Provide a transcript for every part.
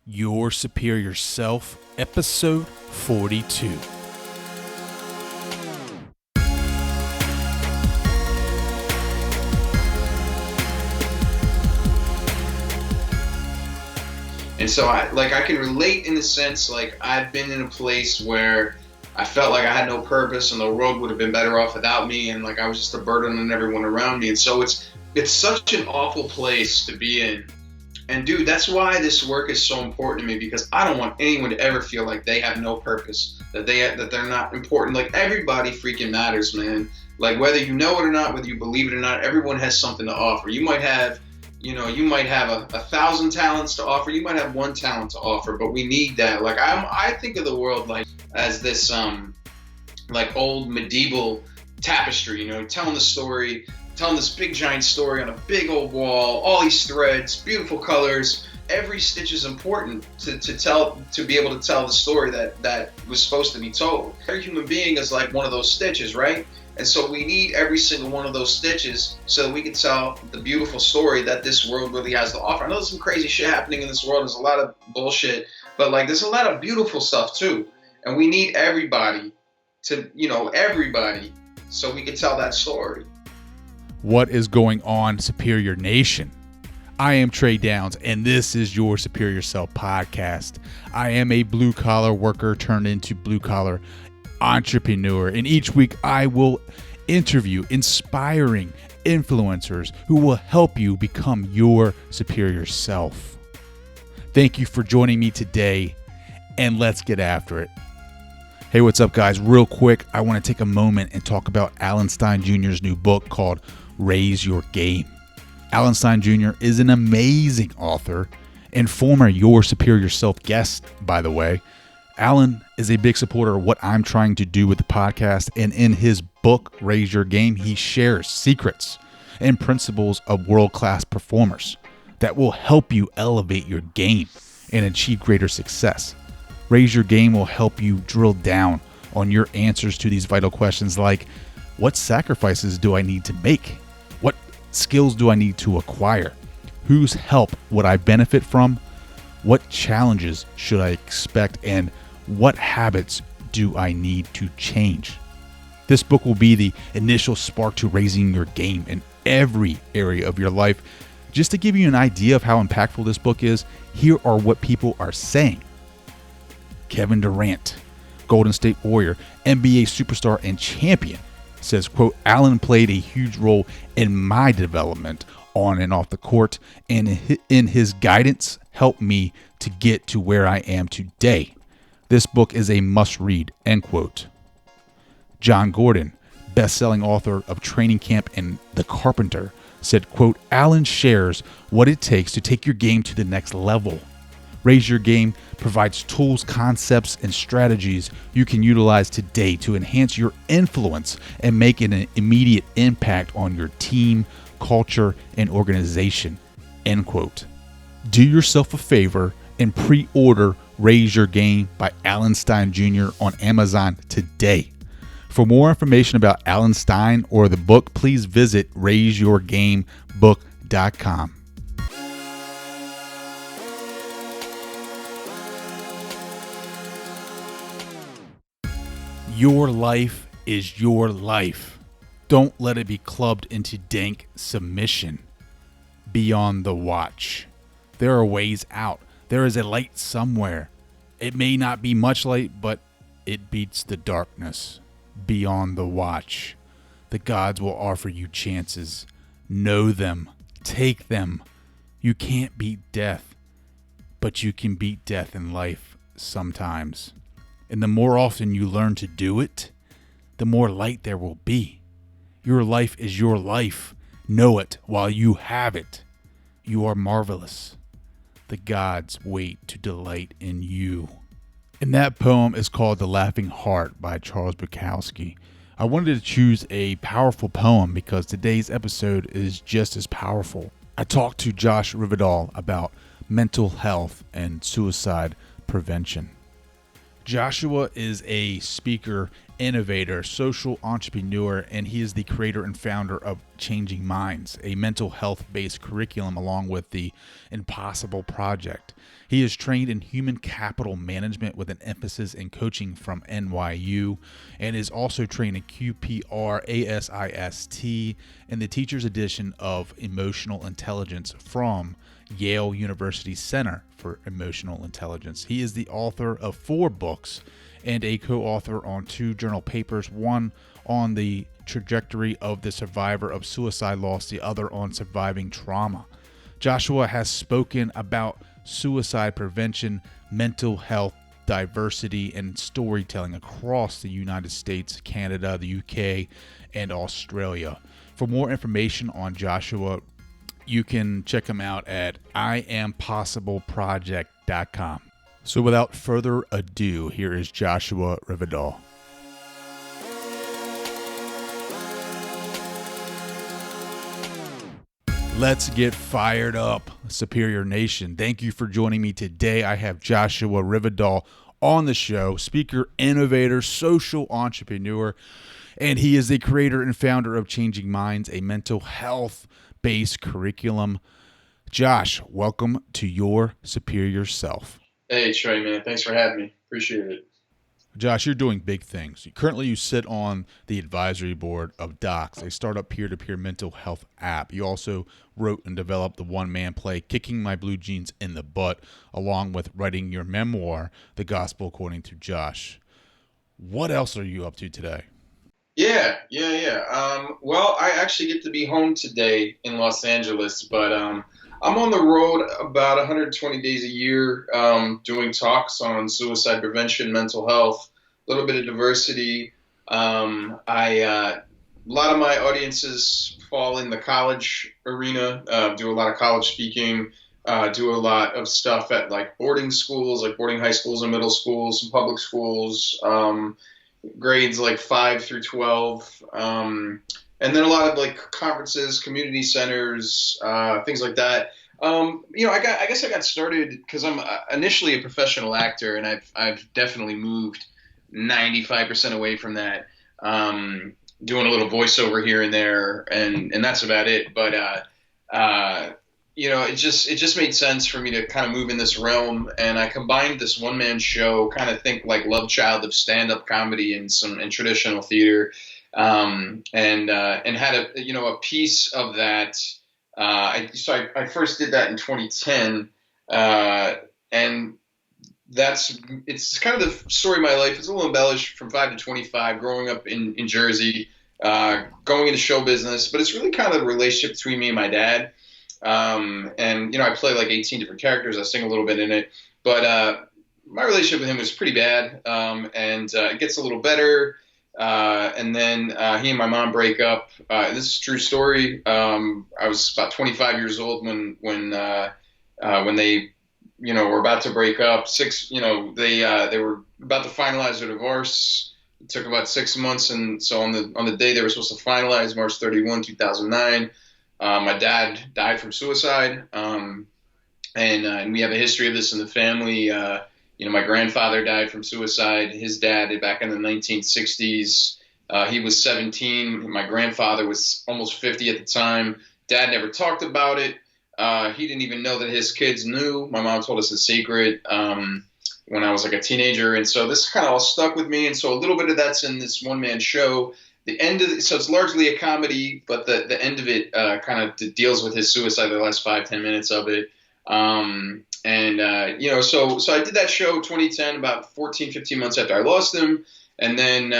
Your Superior Self, Episode 42. And so I can relate in the sense, like, I've been in a place where I felt like I had no purpose and the world would have been better off without me, and like I was just a burden on everyone around me. And so it's such an awful place to be in. And dude, that's why this work is so important to me, because I don't want anyone to ever feel like they have no purpose, that they're not important. Like, everybody freaking matters, man. Like, whether you know it or not, whether you believe it or not, everyone has something to offer. You might have a 1,000 talents to offer. You might have one talent to offer, but we need that. Like, I think of the world like as this like old medieval tapestry, telling this big giant story on a big old wall, all these threads, beautiful colors. Every stitch is important to be able to tell the story that was supposed to be told. Every human being is like one of those stitches, right? And so we need every single one of those stitches so that we can tell the beautiful story that this world really has to offer. I know there's some crazy shit happening in this world. There's a lot of bullshit, but like, there's a lot of beautiful stuff too. And we need everybody so we can tell that story. What is going on, Superior Nation? I am Trey Downs, and this is your Superior Self podcast. I am a blue-collar worker turned into blue-collar entrepreneur, and each week I will interview inspiring influencers who will help you become your superior self. Thank you for joining me today, and let's get after it. Hey, what's up, guys? Real quick, I want to take a moment and talk about Alan Stein Jr.'s new book called Raise Your Game. Alan Stein Jr. is an amazing author and former Your Superior Self guest, by the way. Alan is a big supporter of what I'm trying to do with the podcast, and in his book, Raise Your Game, he shares secrets and principles of world-class performers that will help you elevate your game and achieve greater success. Raise Your Game will help you drill down on your answers to these vital questions like, what sacrifices do I need to make? What skills do I need to acquire? Whose help would I benefit from? What challenges should I expect? And what habits do I need to change? This book will be the initial spark to raising your game in every area of your life. Just to give you an idea of how impactful this book is, here are what people are saying. Kevin Durant, Golden State Warrior, NBA superstar and champion, says, quote, Alan played a huge role in my development on and off the court, and in his guidance helped me to get to where I am today. This book is a must-read, end quote. John Gordon, best-selling author of Training Camp and The Carpenter, said, quote, Alan shares what it takes to take your game to the next level. Raise Your Game provides tools, concepts, and strategies you can utilize today to enhance your influence and make an immediate impact on your team, culture, and organization, end quote. Do yourself a favor and pre-order Raise Your Game by Alan Stein Jr. on Amazon today. For more information about Alan Stein or the book, please visit raiseyourgamebook.com. Your life is your life. Don't let it be clubbed into dank submission. Beyond the watch. There are ways out. There is a light somewhere. It may not be much light, but it beats the darkness. Beyond the watch. The gods will offer you chances. Know them. Take them. You can't beat death, but you can beat death in life sometimes. And the more often you learn to do it, the more light there will be. Your life is your life. Know it while you have it. You are marvelous. The gods wait to delight in you. And that poem is called The Laughing Heart by Charles Bukowski. I wanted to choose a powerful poem because today's episode is just as powerful. I talked to Josh Rivedal about mental health and suicide prevention. Joshua is a speaker, innovator, social entrepreneur, and he is the creator and founder of Changing Minds, a mental health-based curriculum along with the Impossible Project. He is trained in human capital management with an emphasis in coaching from NYU and is also trained in QPR, ASIST, and the Teacher's Edition of Emotional Intelligence from Yale University Center for Emotional Intelligence. He is the author of 4 books and a co-author on 2 journal papers, one on the trajectory of the survivor of suicide loss, the other on surviving trauma. Joshua has spoken about suicide prevention, mental health, diversity, and storytelling across the United States, Canada, the UK, and Australia. For more information on Joshua, you can check him out at IamPossibleProject.com. So without further ado, here is Joshua Rivedal. Let's get fired up, Superior Nation. Thank you for joining me today. I have Joshua Rivedal on the show, speaker, innovator, social entrepreneur, and he is the creator and founder of Changing Minds, a mental health-based curriculum. Josh, welcome to your superior self. Hey, Trey, man. Thanks for having me. Appreciate it. Josh, you're doing big things. Currently, you sit on the advisory board of Docs, a startup peer-to-peer mental health app. You also wrote and developed the one-man play, Kicking My Blue Jeans in the Butt, along with writing your memoir, The Gospel According to Josh. What else are you up to today? Yeah. Well, I actually get to be home today in Los Angeles, but I'm on the road about 120 days a year, doing talks on suicide prevention, mental health, a little bit of diversity. A lot of my audiences fall in the college arena. Do a lot of college speaking. Do a lot of stuff at like boarding schools, like boarding high schools and middle schools, some public schools. Grades like 5 through 12, and then a lot of like conferences, community centers, things like that. I guess I got started because I'm initially a professional actor, and I've definitely moved 95% away from that. Doing a little voiceover here and there, and that's about it. But it just made sense for me to kind of move in this realm, and I combined this one-man show, kind of think like love child of stand-up comedy and traditional theater, and had a piece of that. I first did that in 2010, and it's kind of the story of my life. It's a little embellished from 5 to 25, growing up in Jersey, going into show business, but it's really kind of the relationship between me and my dad. I play like 18 different characters. I sing a little bit in it, but my relationship with him was pretty bad, and it gets a little better. And then he and my mom break up. This is a true story. I was about 25 years old when they were about to break up. They were about to finalize their divorce. It took about 6 months, and so on the day they were supposed to finalize, March 31, 2009. My dad died from suicide, and we have a history of this in the family. My grandfather died from suicide. His dad, back in the 1960s, he was 17. My grandfather was almost 50 at the time. Dad never talked about it. He didn't even know that his kids knew. My mom told us a secret when I was like a teenager, and so this kind of all stuck with me. And so a little bit of that's in this one-man show. The end of so it's largely a comedy, but the end of it kind of deals with his suicide. The last 5-10 minutes of it, so I did that show 2010, about 14-15 months after I lost him, and then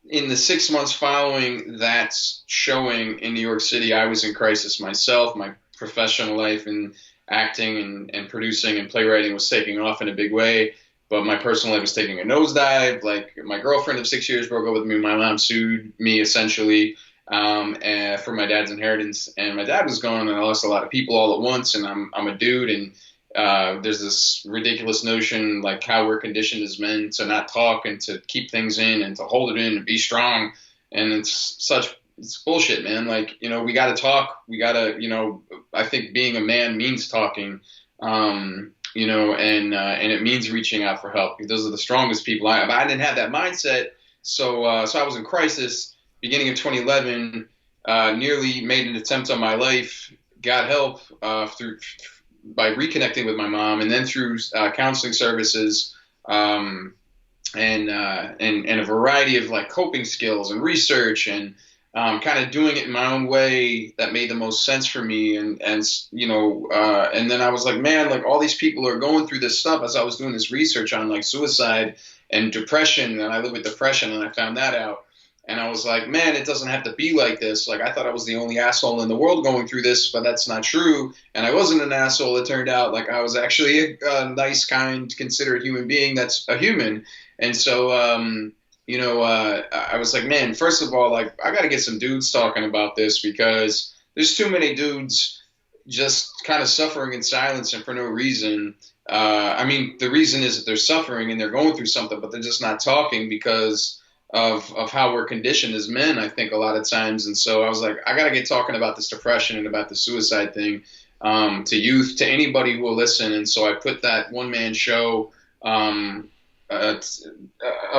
in the 6 months following that showing in New York City, I was in crisis myself. My professional life and acting and producing and playwriting was taking off in a big way. But my personal life was taking a nosedive. Like, my girlfriend of 6 years broke up with me. My mom sued me essentially for my dad's inheritance. And my dad was gone, and I lost a lot of people all at once. And I'm a dude, and there's this ridiculous notion like how we're conditioned as men to not talk and to keep things in and to hold it in and be strong. And it's bullshit, man. Like, we got to talk. We got to, I think being a man means talking. and it means reaching out for help. Those are the strongest people. But I didn't have that mindset, so I was in crisis beginning of 2011. Nearly made an attempt on my life. Got help through by reconnecting with my mom, and then through counseling services. And a variety of like coping skills and research and kind of doing it in my own way that made the most sense for me. And then I was like, man, like all these people are going through this stuff as I was doing this research on like suicide and depression. And I live with depression, and I found that out. And I was like, man, it doesn't have to be like this. Like, I thought I was the only asshole in the world going through this, but that's not true. And I wasn't an asshole. It turned out like I was actually a nice, kind, considerate human being that's a human. And so, I was like, man, first of all, like, I got to get some dudes talking about this, because there's too many dudes just kind of suffering in silence and for no reason. I mean, the reason is that they're suffering and they're going through something, but they're just not talking because of how we're conditioned as men, I think, a lot of times. And so I was like, I got to get talking about this depression and about the suicide thing to youth, to anybody who will listen. And so I put that one-man show up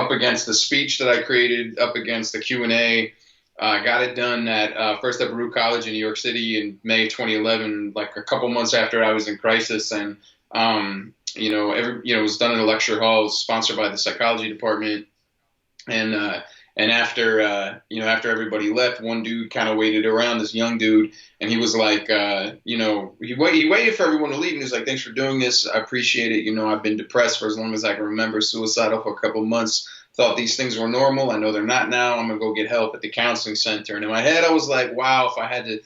against the speech that I created, up against the Q&A. Got it done at first at Baruch College in New York City in May 2011, like a couple months after I was in crisis. And, it was done in a lecture hall. It was sponsored by the psychology department. And after everybody left, one dude kind of waited around, this young dude, and he was like, he waited for everyone to leave, and he was like, thanks for doing this. I appreciate it. I've been depressed for as long as I can remember, suicidal for a couple of months. Thought these things were normal. I know they're not now. I'm going to go get help at the counseling center. And in my head, I was like, wow, if I had to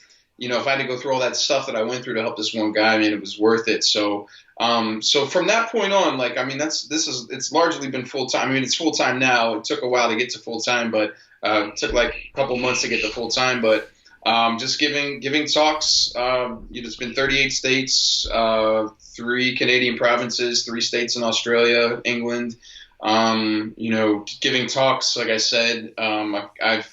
go through all that stuff that I went through to help this one guy, man, it was worth it. So from that point on, like, I mean, it's largely been full time. I mean, it's full time now. It took a while to get to full time, but it took like a couple months to get to full time. But just giving talks. It's been 38 states, 3 Canadian provinces, 3 states in Australia, England. Giving talks. Like I said, I've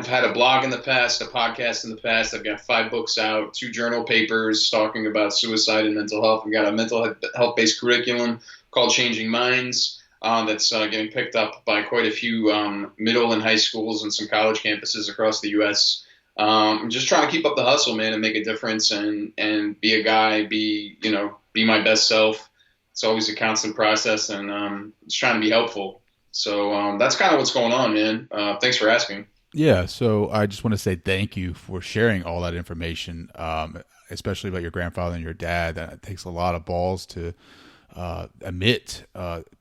had a blog in the past, a podcast in the past. I've got 5 books out, 2 journal papers talking about suicide and mental health. We've got a mental health-based curriculum called Changing Minds that's getting picked up by quite a few middle and high schools and some college campuses across the U.S. I'm just trying to keep up the hustle, man, and make a difference and be a guy, be my best self. It's always a constant process, and just trying to be helpful. So that's kind of what's going on, man. Thanks for asking. Yeah, so I just want to say thank you for sharing all that information, especially about your grandfather and your dad. That takes a lot of balls to admit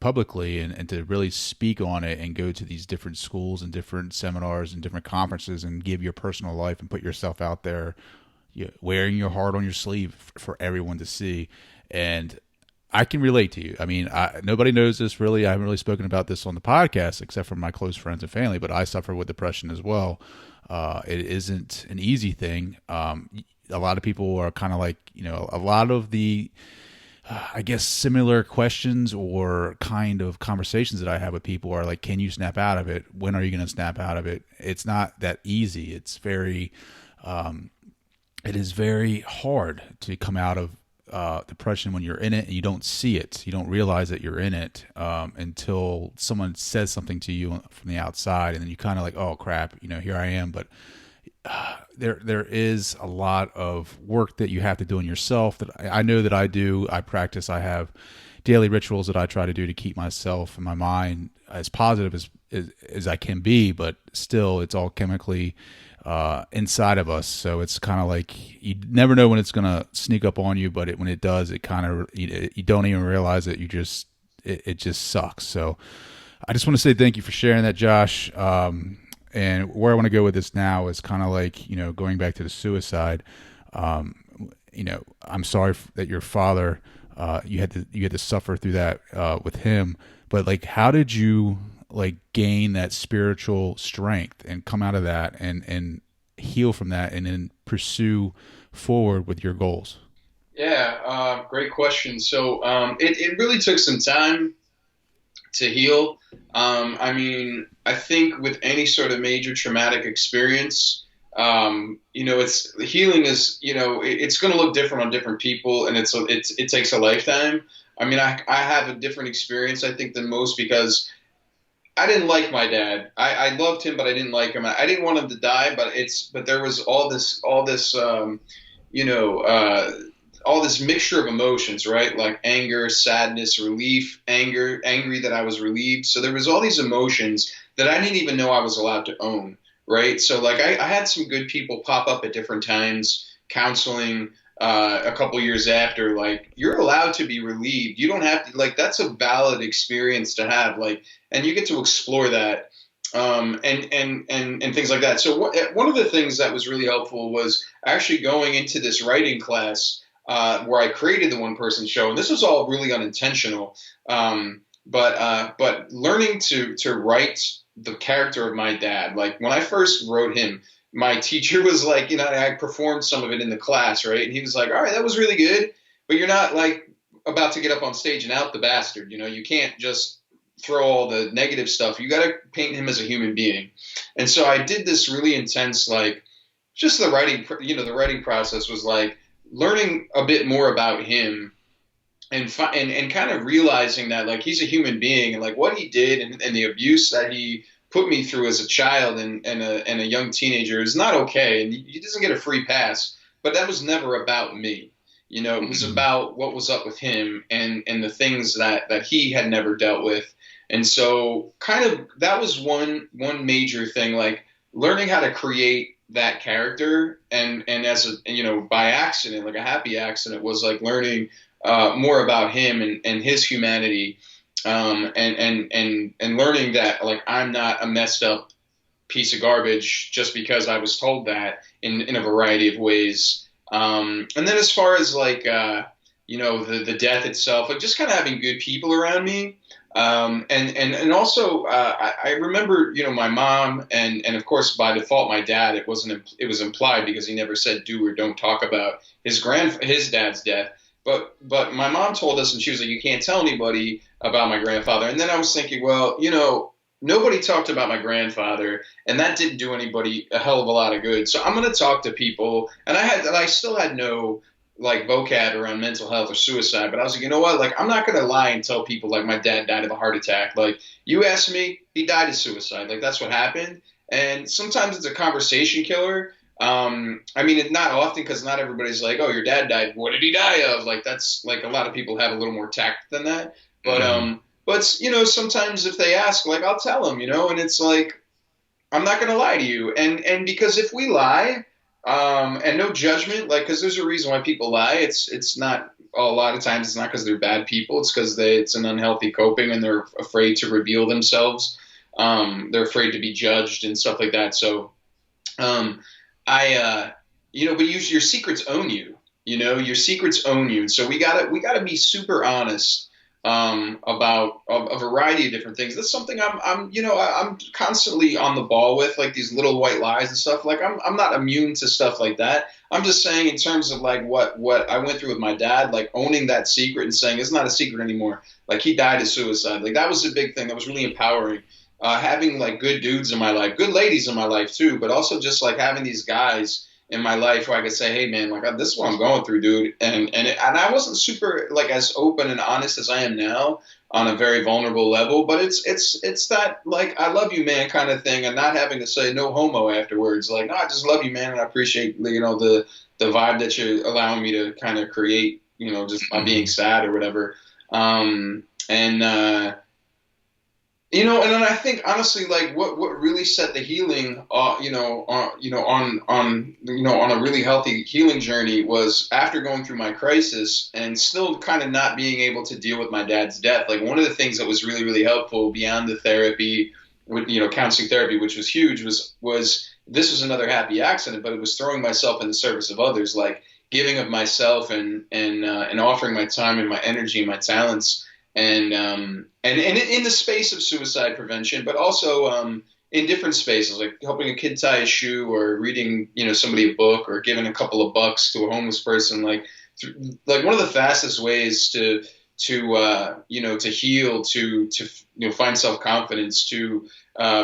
publicly and to really speak on it and go to these different schools and different seminars and different conferences and give your personal life and put yourself out there, wearing your heart on your sleeve for everyone to see. And I can relate to you. I mean, nobody knows this really. I haven't really spoken about this on the podcast except for my close friends and family, but I suffer with depression as well. It isn't an easy thing. A lot of people are kind of like, a lot of the, I guess, similar questions or kind of conversations that I have with people are like, can you snap out of it? When are you going to snap out of it? It's not that easy. It's it is very hard to come out of depression when you're in it and you don't see it. You don't realize that you're in it until someone says something to you from the outside, and then you kind of like, oh crap, here I am. But there is a lot of work that you have to do in yourself that I know that I do. I practice. I have daily rituals that I try to do to keep myself and my mind as positive as I can be, but still it's all chemically inside of us. So it's kind of like you never know when it's going to sneak up on you, but when it does, it kind of, you don't even realize it. It just sucks. So I just want to say thank you for sharing that, Josh. And where I want to go with this now is kind of like, going back to the suicide. I'm sorry that your father, you had to suffer through that with him, but like, how did you like gain that spiritual strength and come out of that and heal from that and then pursue forward with your goals? Yeah, great question. So it really took some time to heal. I mean, I think with any sort of major traumatic experience, it's healing is, it's going to look different on different people, and it takes a lifetime. I mean, I have a different experience, I think, than most because I didn't like my dad. I loved him, but I didn't like him. I didn't want him to die, but there was you know, uh, all this mixture of emotions, right? Like anger, sadness, relief, angry that I was relieved. So there was all these emotions that I didn't even know I was allowed to own, right? So like I had some good people pop up at different times, counseling. A couple years after, like you're allowed to be relieved. You don't have to like that's a valid experience to have. Like, and you get to explore that and things like that. So one of the things that was really helpful was actually going into this writing class where I created the one person show, and this was all really unintentional. But learning to write the character of my dad, like when I first wrote him, my teacher was like, I performed some of it in the class, right? And he was like, all right, that was really good, but you're not like about to get up on stage and out the bastard. You can't just throw all the negative stuff. You got to paint him as a human being. And so I did this really intense, like, just the writing, the writing process was like learning a bit more about him and kind of realizing that like he's a human being and like what he did and the abuse that he put me through as a child and a young teenager is not okay. And he doesn't get a free pass, but that was never about me. It was about what was up with him and the things that he had never dealt with. And so kind of that was one major thing, like learning how to create that character and as by accident, like a happy accident was like learning more about him and his humanity, and learning that like I'm not a messed up piece of garbage just because I was told that in a variety of ways. And then as far as like the death itself, like just kind of having good people around me. And also I remember my mom and of course by default my dad. It was implied because he never said do or don't talk about his dad's death. But my mom told us, and she was like, you can't tell anybody about my grandfather. And then I was thinking, well, nobody talked about my grandfather, and that didn't do anybody a hell of a lot of good. So I'm going to talk to people, and I still had no like vocab around mental health or suicide, but I was like, you know what? Like, I'm not going to lie and tell people like my dad died of a heart attack. Like, you asked me, he died of suicide. Like, that's what happened. And sometimes it's a conversation killer. I mean, it's not often because not everybody's like, oh, your dad died. What did he die of? Like, that's like a lot of people have a little more tact than that. But sometimes if they ask, like, I'll tell them, and it's like, I'm not going to lie to you. And because if we lie, and no judgment, like, because there's a reason why people lie. It's not a lot of times. It's not because they're bad people. It's because it's an unhealthy coping, and they're afraid to reveal themselves. They're afraid to be judged and stuff like that. So, but your secrets own you. Your secrets own you. So we gotta be super honest about a variety of different things. That's something I'm constantly on the ball with, like these little white lies and stuff. Like I'm not immune to stuff like that. I'm just saying in terms of like what I went through with my dad, like owning that secret and saying it's not a secret anymore. Like he died of suicide. Like that was a big thing. That was really empowering. Having like good dudes in my life, good ladies in my life too, but also just like having these guys in my life where I could say, hey man, like this is what I'm going through, dude. And I wasn't super like as open and honest as I am now on a very vulnerable level, but it's that like I love you, man, kind of thing, and not having to say no homo afterwards. Like, no, I just love you, man, and I appreciate the vibe that you're allowing me to kind of create, just by being sad or whatever. And then I think honestly, like what really set the healing, on a really healthy healing journey was after going through my crisis and still kind of not being able to deal with my dad's death. Like one of the things that was really, really helpful beyond the therapy, with counseling therapy, which was huge, was this was another happy accident, but it was throwing myself in the service of others, like giving of myself and offering my time and my energy and my talents. And in the space of suicide prevention, but also in different spaces, like helping a kid tie a shoe or reading, somebody a book or giving a couple of bucks to a homeless person, like one of the fastest ways to heal, to find self-confidence, to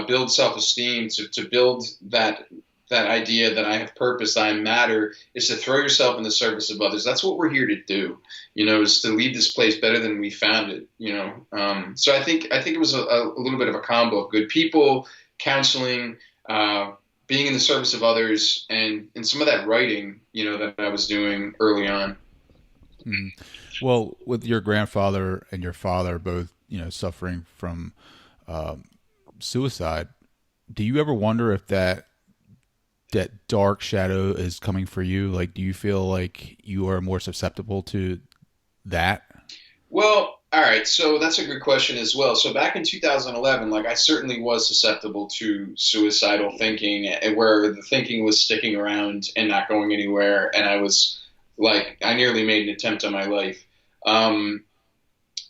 build self-esteem, to build that that idea that I have purpose, I matter, is to throw yourself in the service of others. That's what we're here to do, is to leave this place better than we found it. So I think it was a little bit of a combo of good people, counseling, being in the service of others, and some of that writing, that I was doing early on. Mm. Well, with your grandfather and your father both, suffering from suicide, do you ever wonder if that dark shadow is coming for you? Like, do you feel like you are more susceptible to that? Well, all right. So that's a good question as well. So back in 2011, like I certainly was susceptible to suicidal thinking, and where the thinking was sticking around and not going anywhere, and I was like, I nearly made an attempt on my life. Um,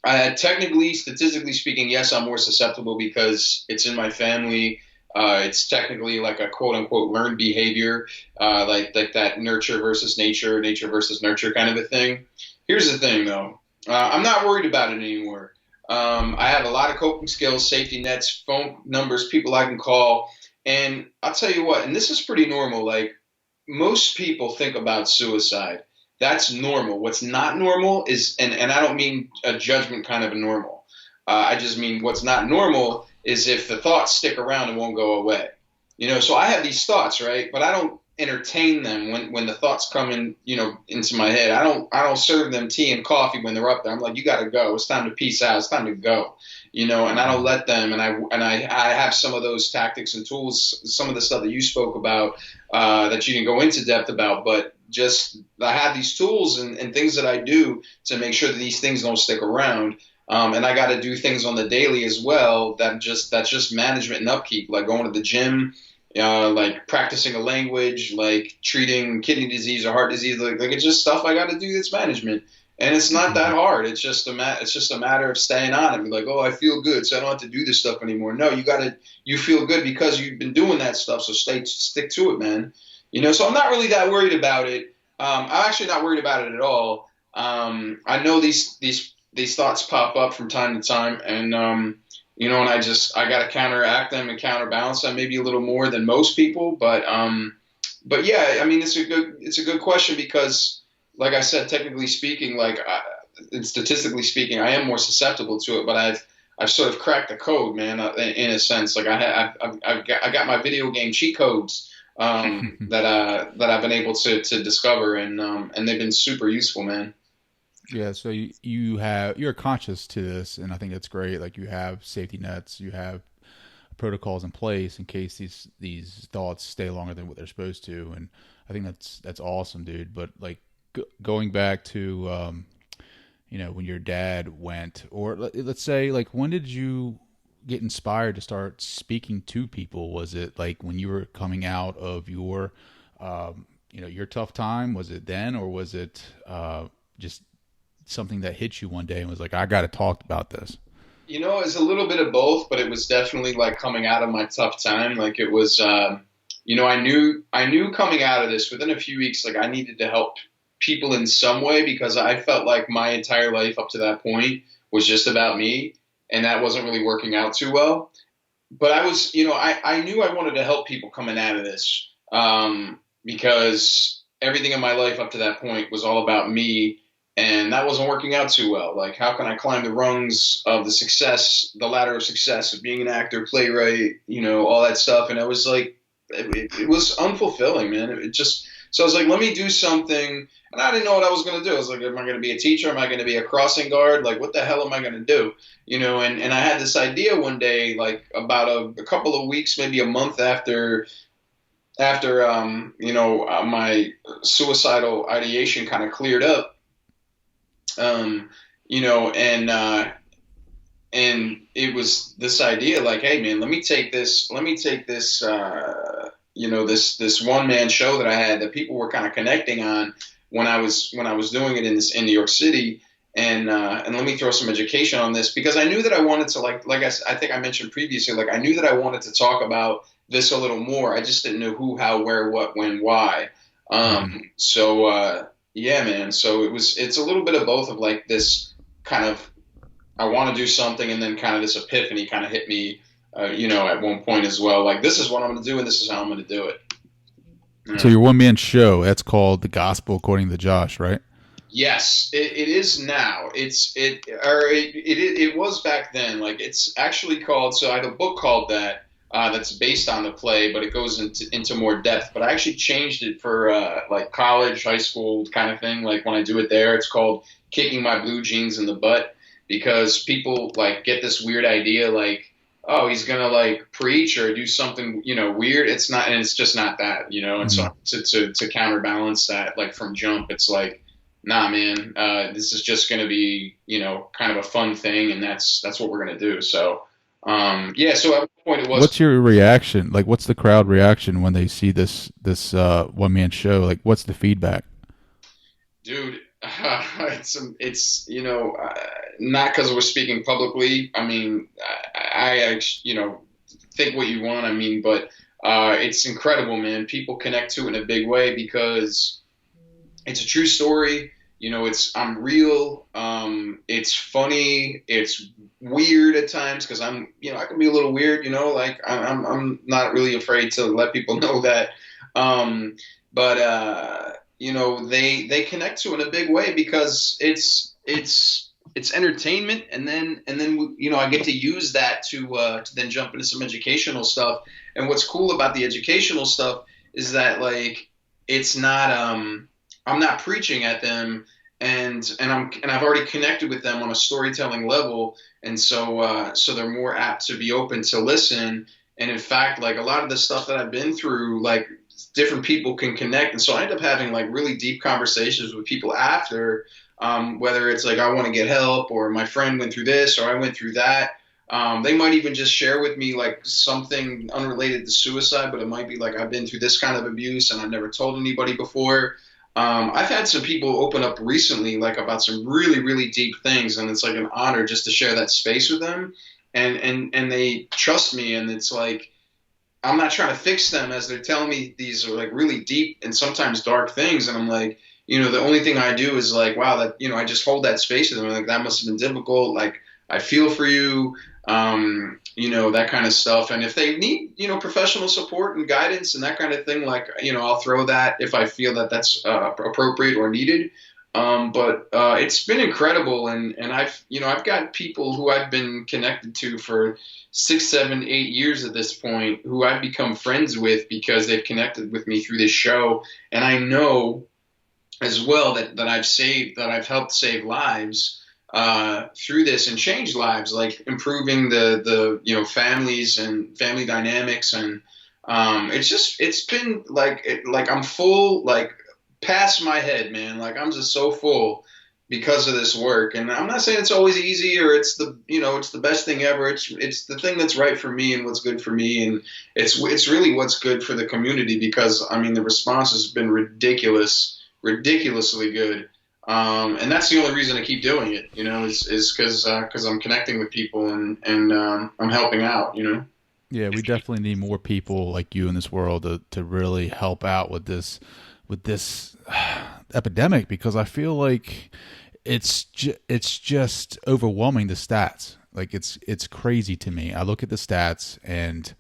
Technically, statistically speaking, yes, I'm more susceptible because it's in my family. It's technically like a quote unquote learned behavior, like that nurture versus nature versus nurture kind of a thing. Here's the thing, though. I'm not worried about it anymore. I have a lot of coping skills, safety nets, phone numbers, people I can call. And I'll tell you what, and this is pretty normal. Like most people think about suicide. That's normal. What's not normal is, and I don't mean a judgment kind of a normal. I just mean what's not normal is if the thoughts stick around and won't go away. So I have these thoughts, right? But I don't entertain them when the thoughts come in, into my head. I don't serve them tea and coffee when they're up there. I'm like, you got to go. It's time to peace out. It's time to go. And I don't let them. And I have some of those tactics and tools, some of the stuff that you spoke about, that you can go into depth about, but just I have these tools and things that I do to make sure that these things don't stick around. And I got to do things on the daily as well. That's just management and upkeep, like going to the gym, like practicing a language, like treating kidney disease or heart disease. Like it's just stuff I got to do. That's management, and it's not that hard. It's just a matter of staying on it. Be like, oh, I feel good, so I don't have to do this stuff anymore. No, you feel good because you've been doing that stuff. So stick to it, man. So I'm not really that worried about it. I'm actually not worried about it at all. I know these thoughts pop up from time to time, and and I got to counteract them and counterbalance them maybe a little more than most people. But yeah, I mean it's a good question because, like I said, technically speaking, and statistically speaking, I am more susceptible to it. But I've sort of cracked the code, man, in a sense. Like I've got my video game cheat codes. That I've been able to discover, and they've been super useful, man. Yeah, so you're conscious to this, and I think that's great. Like you have safety nets, you have protocols in place in case these thoughts stay longer than what they're supposed to, and I think that's awesome, dude. But like going back to when your dad went, or let's say like when did you get inspired to start speaking to people? Was it like when you were coming out of your your tough time? Was it then, or was it just something that hit you one day and was like, I got to talk about this? It's a little bit of both, but it was definitely like coming out of my tough time. Like it was, I knew coming out of this within a few weeks, like I needed to help people in some way because I felt like my entire life up to that point was just about me, and that wasn't really working out too well. But I was, I knew I wanted to help people coming out of this, because everything in my life up to that point was all about me. And that wasn't working out too well. Like, how can I climb the rungs of the ladder of success of being an actor, playwright, all that stuff. And I was like, it was unfulfilling, man. So I was like, let me do something. And I didn't know what I was going to do. I was like, am I going to be a teacher? Am I going to be a crossing guard? Like, what the hell am I going to do? And I had this idea one day, like about a couple of weeks, maybe a month after my suicidal ideation kind of cleared up. And it was this idea like, hey man, let me take this, this one man show that I had that people were kind of connecting on when I was doing it in New York City. And let me throw some education on this because I knew that I wanted to I think I mentioned previously, like I knew that I wanted to talk about this a little more. I just didn't know who, how, where, what, when, why. Yeah, man. So it's a little bit of both of like this kind of, I want to do something, and then kind of this epiphany kind of hit me, at one point as well. Like, this is what I'm going to do, and this is how I'm going to do it. So Yeah. your one man show, that's called The Gospel According to Josh, right? Yes, it is now. It was back then. Like it's actually called. So I have a book called that that's based on the play, but it goes into more depth. But I actually changed it for like college, high school kind of thing. Like when I do it there, it's called "Kicking My Blue Jeans in the Butt" because people like get this weird idea like, oh, he's gonna like preach or do something, weird. It's not, and it's just not that, And Mm-hmm. so to counterbalance that, like from jump, it's like nah, man, this is just going to be, kind of a fun thing, and that's what we're going to do. So, yeah. So at one point it was, What's your reaction? Like, what's the crowd reaction when they see this one man show? Like, what's the feedback? dude. It's not because we're speaking publicly. I mean, think what you want. I mean, but it's incredible, man. People connect to it in a big way because it's a true story. I'm real. It's funny. It's weird at times because I can be a little weird. Like I'm not really afraid to let people know that. But they connect to it in a big way because it's entertainment, and then I get to use that to then jump into some educational stuff. And what's cool about the educational stuff is that like it's not I'm not preaching at them, and I've already connected with them on a storytelling level, and so they're more apt to be open to listen. And in fact, like a lot of the stuff that I've been through, like different people can connect, and so I end up having like really deep conversations with people after, whether it's like I want to get help, or my friend went through this, or I went through that. They might even just share with me like something unrelated to suicide, but it might be like I've been through this kind of abuse and I've never told anybody before. I've had some people open up recently, like about some really, really deep things, and it's like an honor just to share that space with them, and they trust me, and it's like I'm not trying to fix them as they're telling me these are like really deep and sometimes dark things, and I'm like, the only thing I do is like, wow, that I just hold that space with them, like that must have been difficult, like I feel for you, that kind of stuff. And if they need, professional support and guidance and that kind of thing, like, I'll throw that if I feel that that's appropriate or needed. But it's been incredible, and I've got people who I've been connected to for 6, 7, 8 years at this point, who I've become friends with because they've connected with me through this show, and I know as well that I've helped save lives through this and change lives, like improving the families and family dynamics, and it's been like I'm full, like past my head, man. Like I'm just so full because of this work, and I'm not saying it's always easy or it's the best thing ever. It's the thing that's right for me and what's good for me, and it's really what's good for the community, because I mean the response has been ridiculously good. And that's the only reason I keep doing it, is because I'm connecting with people, and I'm helping out, Yeah, we definitely need more people like you in this world to really help out with this epidemic, because I feel like it's just overwhelming, the stats. Like it's crazy to me. I look at the stats and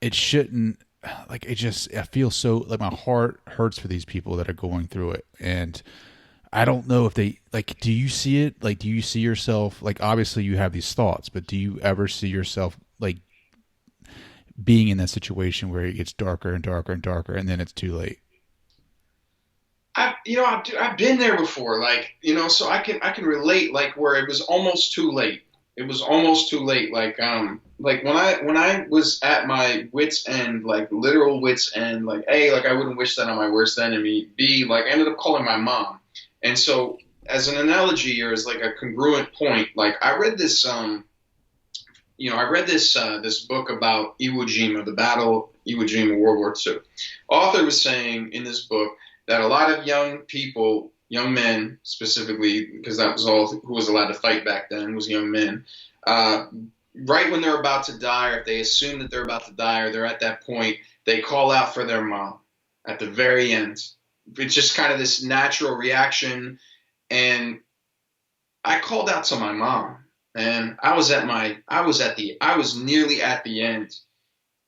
it shouldn't, like it just, I feel so like my heart hurts for these people that are going through it. And I don't know if they, like, do you see it? Like, do you see yourself, like, obviously you have these thoughts, but do you ever see yourself like being in that situation where it gets darker and darker and darker and then it's too late? I've been there before, like, so I can relate, like where it was almost too late. It was almost too late. Like when I was at my wits end, like literal wits end, like A, like I wouldn't wish that on my worst enemy. B, like I ended up calling my mom. And so as an analogy, or as like a congruent point, like I read this book about Iwo Jima, the Battle of Iwo Jima, World War II. Author was saying in this book that a lot of young people, young men specifically, because that was all who was allowed to fight back then, was young men. Uh, right when they're about to die, or if they assume that they're about to die, or they're at that point, they call out for their mom at the very end. It's just kind of this natural reaction, and I called out to my mom, and I was nearly at the end,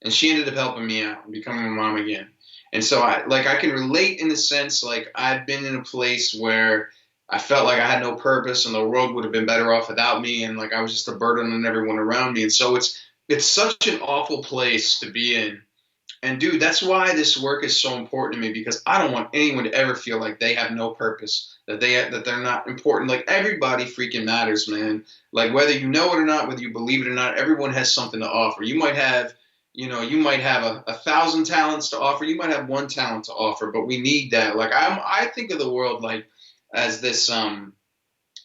and she ended up helping me out and becoming my mom again. And so I can relate in the sense like I've been in a place where I felt like I had no purpose and the world would have been better off without me, and like I was just a burden on everyone around me. And so it's such an awful place to be in. And dude, that's why this work is so important to me, because I don't want anyone to ever feel like they have no purpose, that they're not important. Like everybody freaking matters, man. Like whether you know it or not, whether you believe it or not, everyone has something to offer. You might have a thousand talents to offer. You might have one talent to offer, but we need that. Like I think of the world like as this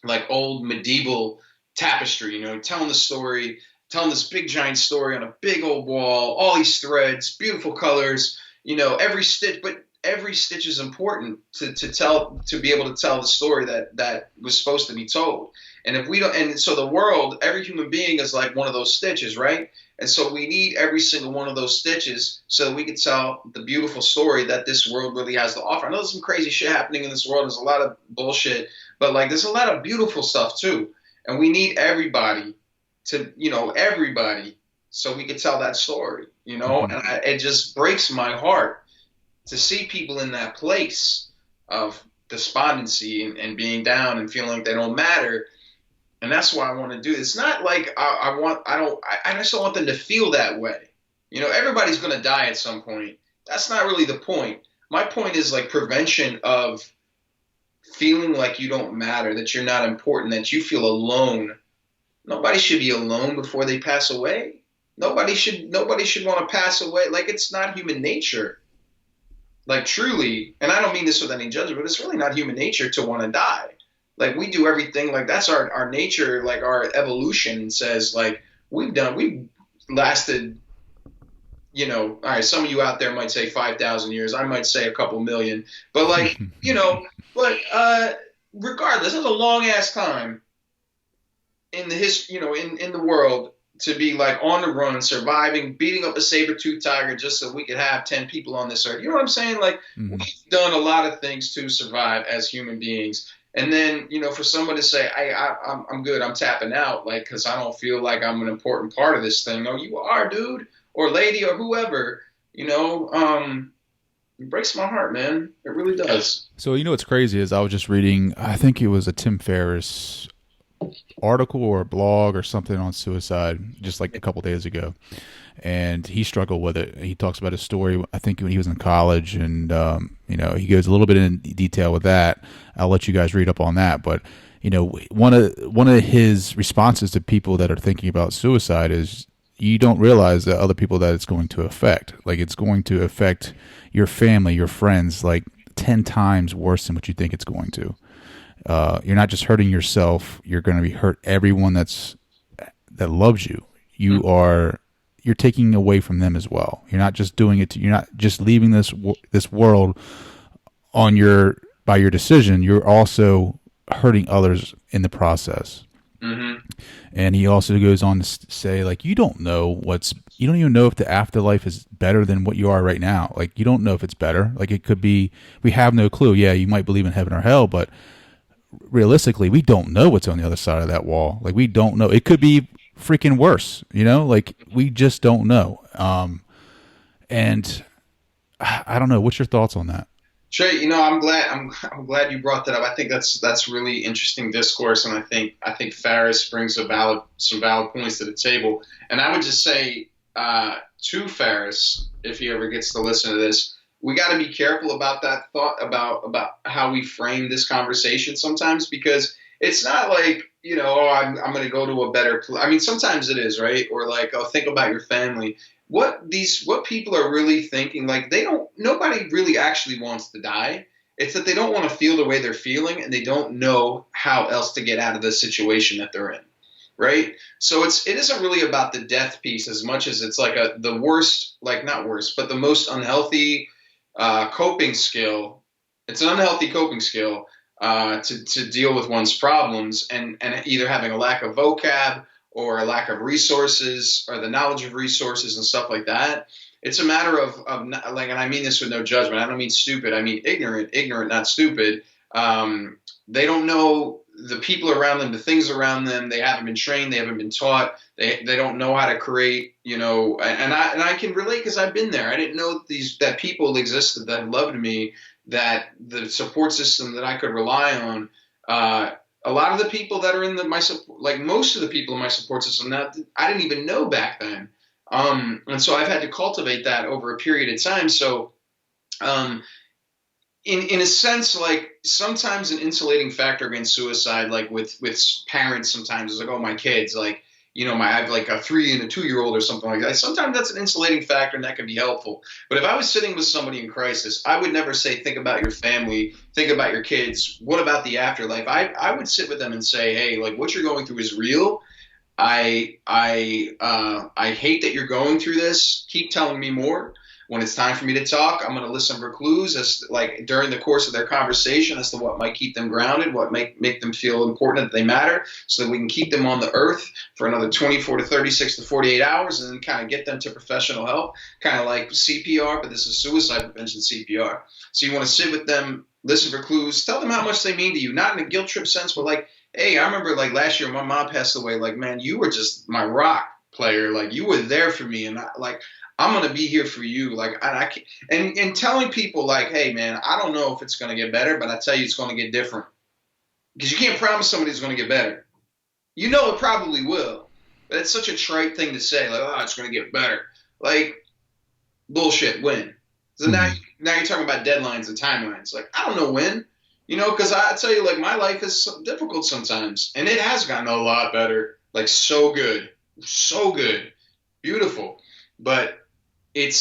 like old medieval tapestry, telling the story, telling this big giant story on a big old wall, all these threads, beautiful colors, every stitch is important to be able to tell the story that was supposed to be told. And if we don't, and so the world, every human being is like one of those stitches, right? And so we need every single one of those stitches so that we can tell the beautiful story that this world really has to offer. I know there's some crazy shit happening in this world. There's a lot of bullshit, but like there's a lot of beautiful stuff too. And we need everybody so we can tell that story, Mm-hmm. and it just breaks my heart to see people in that place of despondency and being down and feeling like they don't matter. And that's why I want to do it. It's not like I just don't want them to feel that way. Everybody's going to die at some point. That's not really the point. My point is like prevention of feeling like you don't matter, that you're not important, that you feel alone. Nobody should be alone before they pass away. Nobody should want to pass away. Like it's not human nature. Like truly, and I don't mean this with any judgment, but it's really not human nature to want to die. Like we do everything, like that's our nature, like our evolution says, like we've lasted, all right, some of you out there might say 5,000 years, I might say a couple million, but like, regardless, it's a long ass time in the history, in the world, to be like on the run, surviving, beating up a saber-toothed tiger just so we could have 10 people on this earth. You know what I'm saying? Like Mm-hmm. we've done a lot of things to survive as human beings. And then, for someone to say, I'm good, I'm tapping out, like, because I don't feel like I'm an important part of this thing. No, you are, dude, or lady, or whoever, it breaks my heart, man. It really does. So what's crazy is I was just reading, I think it was a Tim Ferriss article or a blog or something on suicide just like a couple days ago, and he struggled with it. He talks about his story, I think, when he was in college, and he goes a little bit in detail with that. I'll let you guys read up on that, but one of his responses to people that are thinking about suicide is you don't realize that other people that it's going to affect. Like it's going to affect your family, your friends, like 10 times worse than what you think it's going to. You're not just hurting yourself, you're going to be hurt everyone that loves you. You're taking away from them as well. You're not just doing it you're not just leaving this world by your decision. You're also hurting others in the process. Mm-hmm. And he also goes on to say, like, you don't even know if the afterlife is better than what you are right now. Like, you don't know if it's better. Like, it could be, we have no clue. Yeah, you might believe in heaven or hell, but realistically, we don't know what's on the other side of that wall. Like, we don't know. It could be freaking worse, like we just don't know. And I don't know. What's your thoughts on that? Trey, I'm glad you brought that up. I think that's really interesting discourse, and I think Ferris brings some valid points to the table. And I would just say to Ferris, if he ever gets to listen to this, we got to be careful about that thought about how we frame this conversation sometimes, because it's not like I'm going to go to a better place. I mean, sometimes it is, right? Or like, think about your family. What people are really thinking, like nobody really actually wants to die. It's that they don't want to feel the way they're feeling, and they don't know how else to get out of the situation that they're in, right? So it isn't really about the death piece as much as it's like the worst, like not worst, but the most unhealthy coping skill. It's an unhealthy coping skill to deal with one's problems, and either having a lack of vocab or a lack of resources or the knowledge of resources and stuff like that. It's a matter of like, and I mean this with no judgment. I don't mean stupid. I mean ignorant, not stupid. They don't know the people around them, the things around them, they haven't been trained, they haven't been taught, they don't know how to create, and I can relate because I've been there. I didn't know that people existed that loved me, that the support system that I could rely on. A lot of the people that are in most of the people in my support system now, I didn't even know back then. And so I've had to cultivate that over a period of time. So, in a sense, like sometimes an insulating factor against suicide, like with parents, sometimes is like, oh, my kids, like, I have like a 3 and a 2-year-old or something like that. Sometimes that's an insulating factor and that can be helpful. But if I was sitting with somebody in crisis, I would never say, think about your family, think about your kids. What about the afterlife? I would sit with them and say, hey, like what you're going through is real. I hate that you're going through this. Keep telling me more. When it's time for me to talk, I'm going to listen for clues as like during the course of their conversation as to what might keep them grounded, what might make them feel important, that they matter, so that we can keep them on the earth for another 24 to 36 to 48 hours and then kind of get them to professional help, kind of like CPR, but this is suicide prevention CPR. So you want to sit with them, listen for clues, tell them how much they mean to you, not in a guilt trip sense, but like, hey, I remember like last year my mom passed away, like, man, you were just my rock player. Like you were there for me. And I'm going to be here for you. Like, and telling people like, hey man, I don't know if it's going to get better, but I tell you, it's going to get different, because you can't promise somebody it's going to get better. It probably will, but it's such a trite thing to say. Like, oh, it's going to get better. Like bullshit. When? So now you're talking about deadlines and timelines. Like, I don't know when, cause I tell you, like my life is difficult sometimes, and it has gotten a lot better. Like so good, beautiful. But it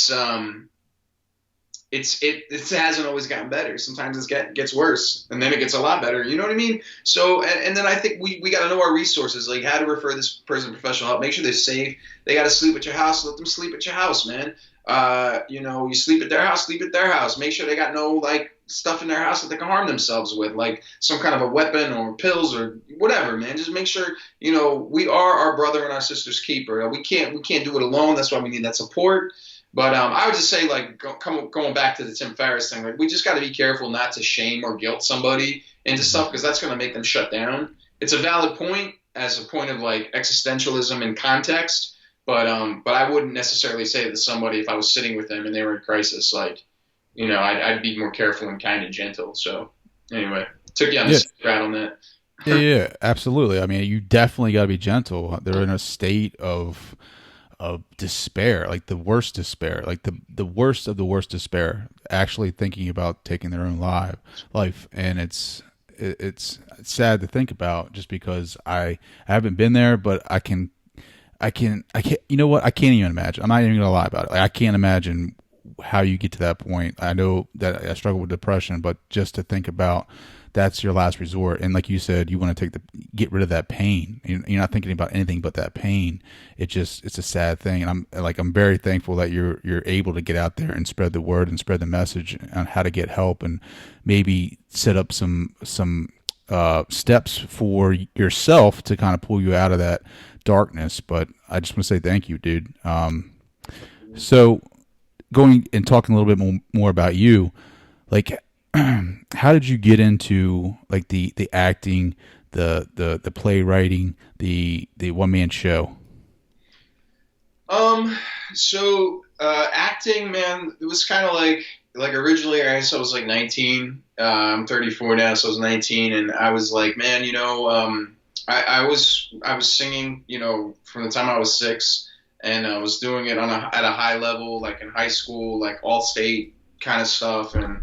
hasn't always gotten better. Sometimes it gets worse, and then it gets a lot better. You know what I mean? So, and then I think we got to know our resources, like how to refer this person to professional help. Make sure they're safe. They got to sleep at your house. Let them sleep at your house, man. You sleep at their house. Sleep at their house. Make sure they got no like stuff in their house that they can harm themselves with, like some kind of a weapon or pills or whatever, man. Just make sure, we are our brother and our sister's keeper. We can't do it alone. That's why we need that support. But I would just say, like, going back to the Tim Ferriss thing, like we just got to be careful not to shame or guilt somebody into stuff, because that's going to make them shut down. It's a valid point as a point of like existentialism and context, but I wouldn't necessarily say that to somebody if I was sitting with them and they were in crisis, like, I'd be more careful and kind and gentle. So anyway, took you on the route on that. Yeah, absolutely. I mean, you definitely got to be gentle. They're in a state of despair, like the worst despair, like the worst of the worst despair, actually thinking about taking their own life. And it's sad to think about, just because I haven't been there, but I can't, you know what? I can't even imagine. I'm not even gonna lie about it. Like, I can't imagine how you get to that point. I know that I struggle with depression, but just to think about that's your last resort. And like you said, you want to get rid of that pain. You're not thinking about anything but that pain. It's a sad thing. And I'm very thankful that you're able to get out there and spread the word and spread the message on how to get help, and maybe set up some steps for yourself to kind of pull you out of that darkness. But I just want to say thank you, dude. So going and talking a little bit more about you, like, how did you get into like the acting, the playwriting, the one-man show? So acting, man, it was kind of like originally, I guess I was like 19. I'm 34 now, so I was 19, and I was like, man, I was singing, from the time I was 6, and I was doing it at a high level, like in high school, like all state kind of stuff, and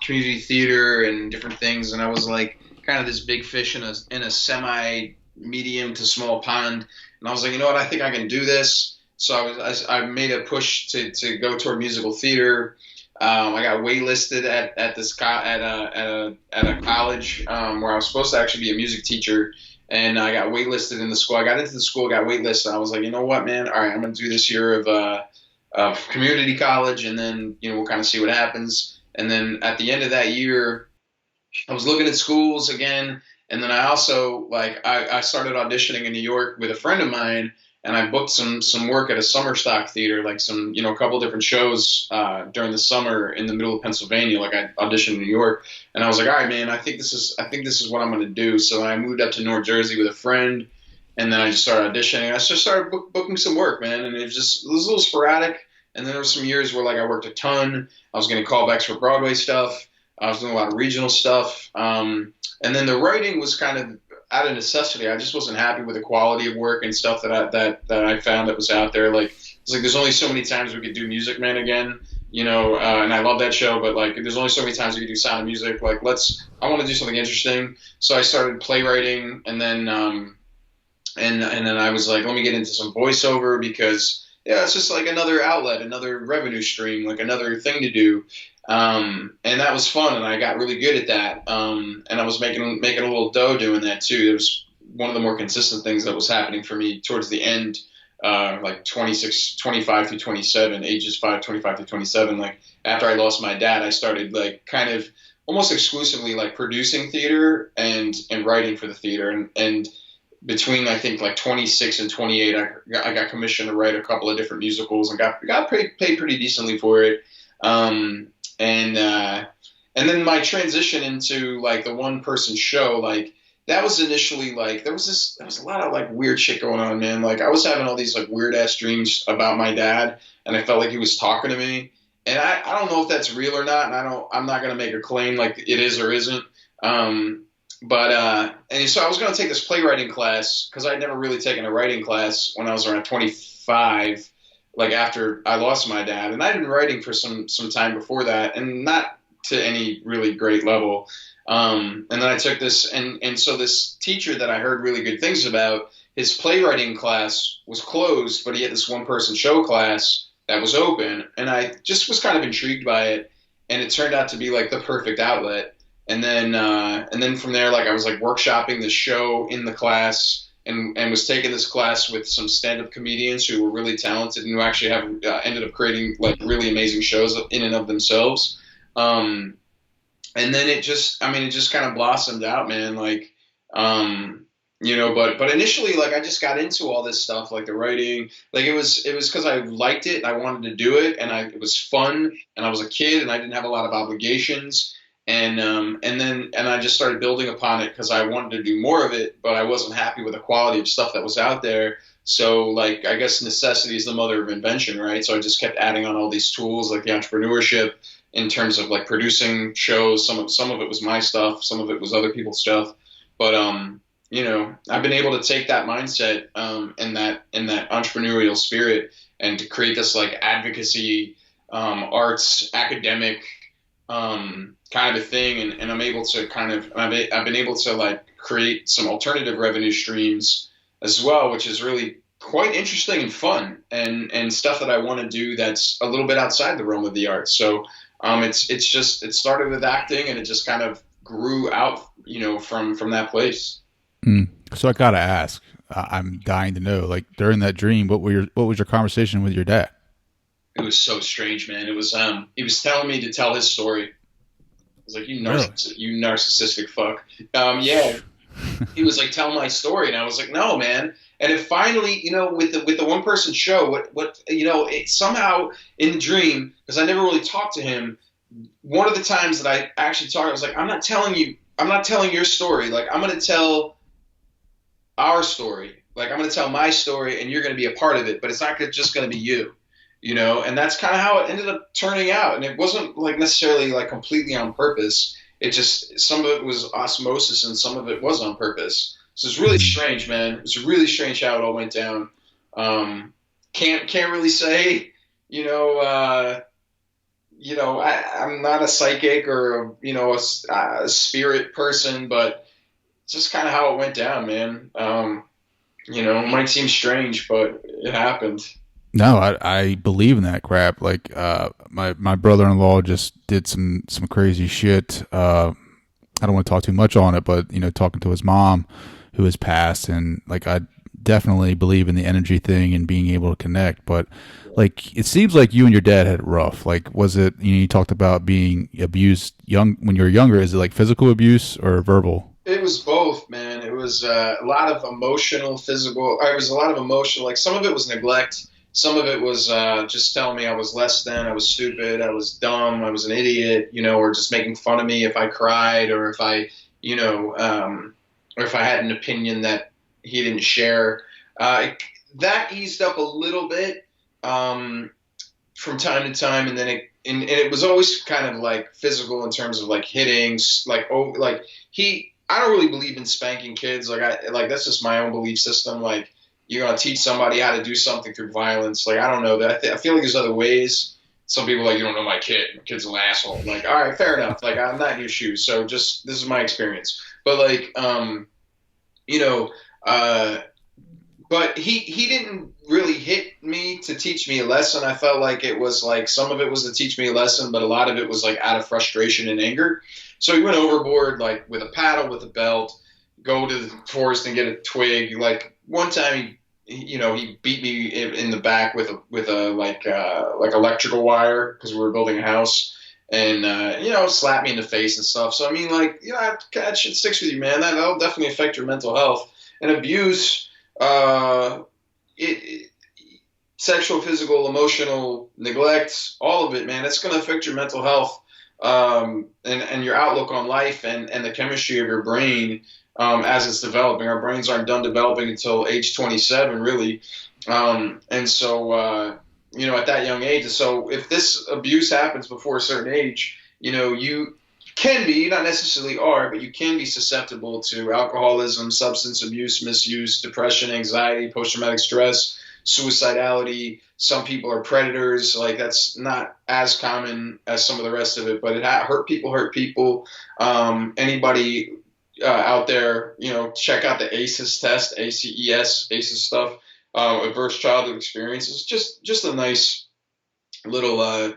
community theater and different things. And I was like kind of this big fish in a semi medium to small pond. And I was like, you know what, I think I can do this. So I made a push to go toward musical theater. I got waitlisted at a college where I was supposed to actually be a music teacher, and I got waitlisted in the school. I got into the school, got waitlisted. I was like, you know what, man? All right, I'm gonna do this year of community college, and then we'll kind of see what happens. And then at the end of that year, I was looking at schools again, and then I also I started auditioning in New York with a friend of mine. and I booked some work at a summer stock theater, like some, a couple different shows during the summer in the middle of Pennsylvania. Like I auditioned in New York, and I was like, all right, man, I think this is what I'm going to do. So I moved up to North Jersey with a friend, and then I just started auditioning. I just started booking some work, man, and it was a little sporadic. And then there were some years where like I worked a ton. I was getting callbacks for Broadway stuff. I was doing a lot of regional stuff. And then the writing was kind of out of necessity. I just wasn't happy with the quality of work and stuff that I found that was out there. Like it's like there's only so many times we could do Music Man again, and I love that show, but like there's only so many times we could do Sound of Music. Like I want to do something interesting. So I started playwriting, and then and then I was like, let me get into some voiceover because yeah, it's just like another outlet, another revenue stream, like another thing to do. And that was fun, and I got really good at that. And I was making a little dough doing that too. It was one of the more consistent things that was happening for me towards the end, like 25 through 27, ages 25 through 27. Like after I lost my dad, I started like kind of almost exclusively like producing theater and writing for the theater. And between I think like 26 and 28, I got commissioned to write a couple of different musicals and got paid pretty decently for it. And then my transition into like the one person show, like that was initially like there was a lot of like weird shit going on, man. Like I was having all these like weird ass dreams about my dad, and I felt like he was talking to me. And I don't know if that's real or not, and I'm not gonna make a claim like it is or isn't. And so I was going to take this playwriting class because I'd never really taken a writing class when I was around 25, like after I lost my dad. And I'd been writing for some time before that, and not to any really great level. And then I took this, and so this teacher that I heard really good things about, his playwriting class was closed, but he had this one-person show class that was open, and I just was kind of intrigued by it, and it turned out to be like the perfect outlet. And then from there, like I was like workshopping the show in the class, and was taking this class with some stand-up comedians who were really talented and who actually have ended up creating like really amazing shows in and of themselves. And then it just kind of blossomed out, man. Like, but initially, like I just got into all this stuff, like the writing, like it was because I liked it, and I wanted to do it, and it was fun, and I was a kid, and I didn't have a lot of obligations. And I just started building upon it because I wanted to do more of it, but I wasn't happy with the quality of stuff that was out there. So like, I guess necessity is the mother of invention, right? So I just kept adding on all these tools, like the entrepreneurship in terms of like producing shows. Some of it was my stuff, some of it was other people's stuff. But I've been able to take that mindset and that entrepreneurial spirit and to create this like advocacy, arts, academic kind of a thing, and I'm able to I've been able to like create some alternative revenue streams as well, which is really quite interesting and fun, and stuff that I want to do that's a little bit outside the realm of the arts. So it started with acting, and it just kind of grew out, from that place. So I gotta ask, I'm dying to know, like during that dream, what was your conversation with your dad? It was so strange, man. It was he was telling me to tell his story. I was like, you narcissistic fuck. Yeah. He was like, tell my story, and I was like, no, man. And it finally, with the one person show, it somehow in the dream, because I never really talked to him. One of the times that I actually talked, I was like, I'm not telling your story. Like, I'm going to tell our story. Like, I'm going to tell my story, and you're going to be a part of it, but it's not just going to be you. And that's kind of how it ended up turning out. And it wasn't like necessarily like completely on purpose. It just, some of it was osmosis and some of it was on purpose. So it's really strange, man. It's really strange how it all went down. Can't really say, I'm not a psychic or, a spirit person, but it's just kind of how it went down, man. It might seem strange, but it happened. No, I believe in that crap. Like, my brother-in-law just did some crazy shit. I don't want to talk too much on it, but talking to his mom, who has passed, and like I definitely believe in the energy thing and being able to connect. But like, it seems like you and your dad had it rough. Like, was it? You talked about being abused when you were younger. Is it like physical abuse or verbal? It was both, man. was a lot of emotional, physical. It was a lot of emotional. Like some of it was neglect. Some of it was just telling me I was less than, I was stupid, I was dumb, I was an idiot, or just making fun of me if I cried or if I, or if I had an opinion that he didn't share. That eased up a little bit from time to time, and then it was always kind of like physical in terms of like hitting, I don't really believe in spanking kids. That's just my own belief system. Like, you're going to teach somebody how to do something through violence. Like, I don't know. I feel like there's other ways. Some people are like, you don't know my kid. My kid's an asshole. Like, all right, fair enough. Like, I'm not in your shoes. So this is my experience. But like, but he didn't really hit me to teach me a lesson. I felt like it was like some of it was to teach me a lesson, but a lot of it was like out of frustration and anger. So he went overboard, like with a paddle, with a belt, go to the forest and get a twig. Like one time he beat me in the back with a like electrical wire because we were building a house, and slapped me in the face and stuff. So I mean, like, that shit sticks with you, man. That'll definitely affect your mental health. And abuse, sexual, physical, emotional neglect, all of it, man, it's going to affect your mental health, and your outlook on life and the chemistry of your brain as it's developing. Our brains aren't done developing until age 27, really. And so, at that young age, so if this abuse happens before a certain age, you can be, not necessarily are, but you can be susceptible to alcoholism, substance abuse, misuse, depression, anxiety, post-traumatic stress, suicidality. Some people are predators. Like, that's not as common as some of the rest of it, but hurt people. Anybody out there, check out the ACEs test, ACEs stuff, adverse childhood experiences. Just a nice little, I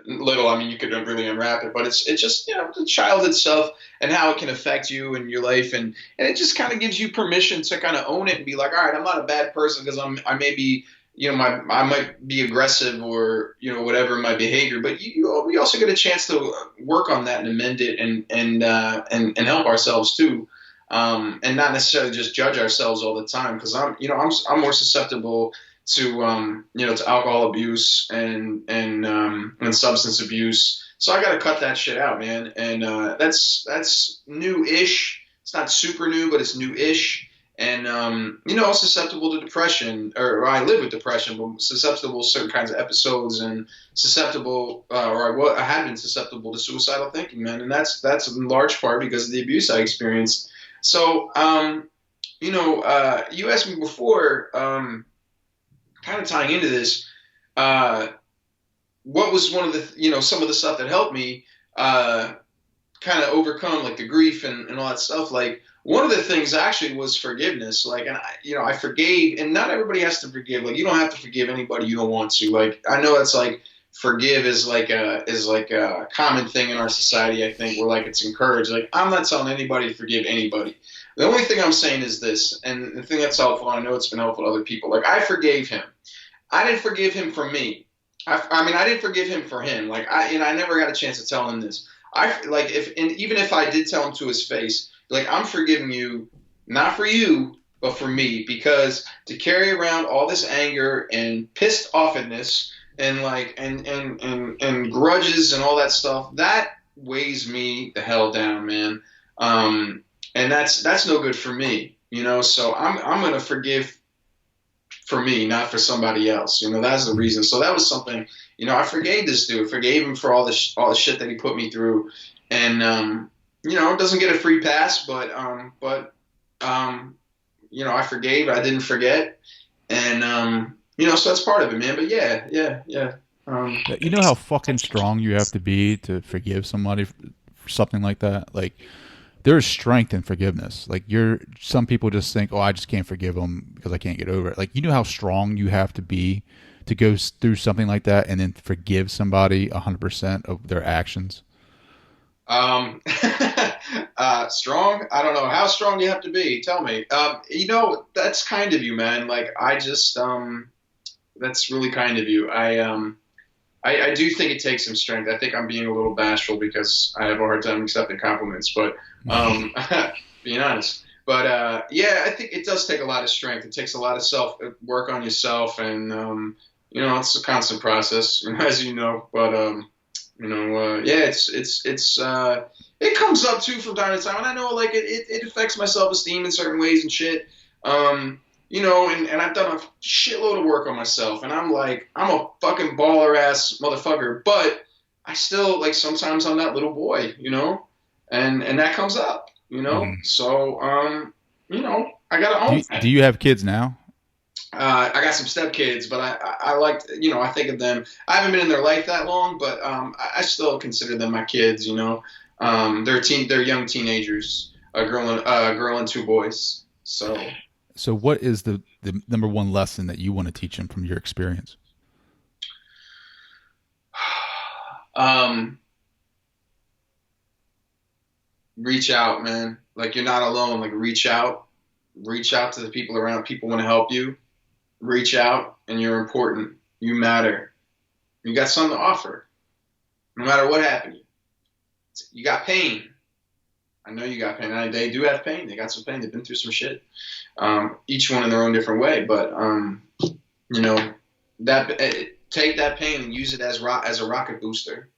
mean, you could really unwrap it, but it's just, the childhood stuff and how it can affect you and your life. And it just kind of gives you permission to kind of own it and be like, all right, I'm not a bad person because I may be, I might be aggressive or, whatever my behavior, but we also get a chance to work on that and amend it and help ourselves too. And not necessarily just judge ourselves all the time. Because I'm more susceptible to to alcohol abuse and substance abuse. So I got to cut that shit out, man. And that's new-ish. It's not super new, but it's new-ish. And susceptible to depression, or I live with depression, but susceptible to certain kinds of episodes, and susceptible, I had been susceptible to suicidal thinking, man. And that's in large part because of the abuse I experienced. So, you asked me before, kind of tying into this, what was one of the, some of the stuff that helped me kind of overcome like the grief and all that stuff. Like, one of the things actually was forgiveness. Like, and I forgave, and not everybody has to forgive. Like, you don't have to forgive anybody you don't want to. Like, I know that's like, forgive is like a common thing in our society, I think, where like it's encouraged. Like, I'm not telling anybody to forgive anybody. The only thing I'm saying is this, and the thing that's helpful, and I know it's been helpful to other people. Like, I forgave him. I didn't forgive him for me. I didn't forgive him for him. Like, I never got a chance to tell him this. Even if I did tell him to his face, like, I'm forgiving you, not for you, but for me, because to carry around all this anger and pissed offness and like and grudges and all that stuff, that weighs me the hell down, man. And that's no good for me, So I'm gonna forgive for me, not for somebody else. That's the reason. So that was something. I forgave this dude. Forgave him for all the shit that he put me through, and it doesn't get a free pass, but I forgave. I didn't forget, and so that's part of it, man. But yeah. You know how fucking strong you have to be to forgive somebody for something like that? Like, there's strength in forgiveness. Like, some people just think, oh, I just can't forgive them because I can't get over it. Like, you know how strong you have to be to go through something like that and then forgive somebody 100% of their actions? Strong? I don't know how strong you have to be. Tell me. That's kind of you, man. Like, I just, that's really kind of you. I do think it takes some strength. I think I'm being a little bashful because I have a hard time accepting compliments, but being honest. But yeah, I think it does take a lot of strength. It takes a lot of self work on yourself, and it's a constant process, as you know. But yeah, it comes up too from time to time, and I know like it affects my self esteem in certain ways and shit. And I've done a shitload of work on myself, and I'm a fucking baller ass motherfucker, but I still like sometimes I'm that little boy, and that comes up, So I gotta own that. Do you have kids now? I got some stepkids, but I like, I think of them. I haven't been in their life that long, but I still consider them my kids. They're young teenagers, a girl and two boys. So what is the number one lesson that you want to teach them from your experience? Reach out, man. Like, you're not alone. Like, reach out to the people around. People want to help you. Reach out, and you're important. You matter. You got something to offer. No matter what happened to you. You got pain. I know you got pain. They do have pain. They got some pain. They've been through some shit. Each one in their own different way. But, take that pain and use it as a rocket booster.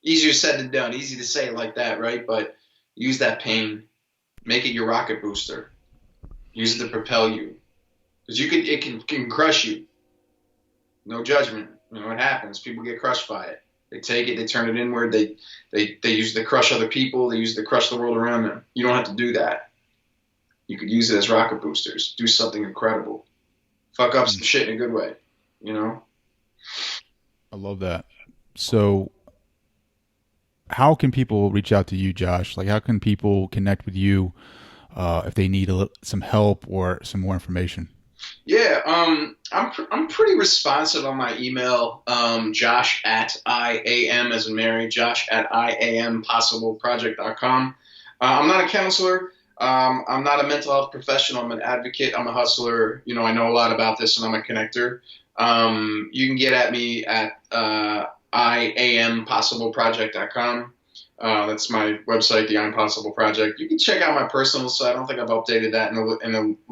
Easier said than done. Easy to say it like that, right? But use that pain. Make it your rocket booster. Use it to propel you. Because it can crush you. No judgment. It happens. People get crushed by it. They take it, they turn it inward, they use it to crush other people, they use it to crush the world around them. You don't have to do that. You could use it as rocket boosters. Do something incredible. Fuck up some shit in a good way, I love that. So how can people reach out to you, Josh? Like, how can people connect with you if they need some help or some more information? Yeah, I'm pretty responsive on my email, Josh at IAM as in Mary, Josh at IAMpossibleproject.com. I'm not a counselor. I'm not a mental health professional. I'm an advocate. I'm a hustler. I know a lot about this, and I'm a connector. You can get at me at IAMpossibleproject.com. That's my website, the Impossible Project. You can check out my personal site. I don't think I've updated that in a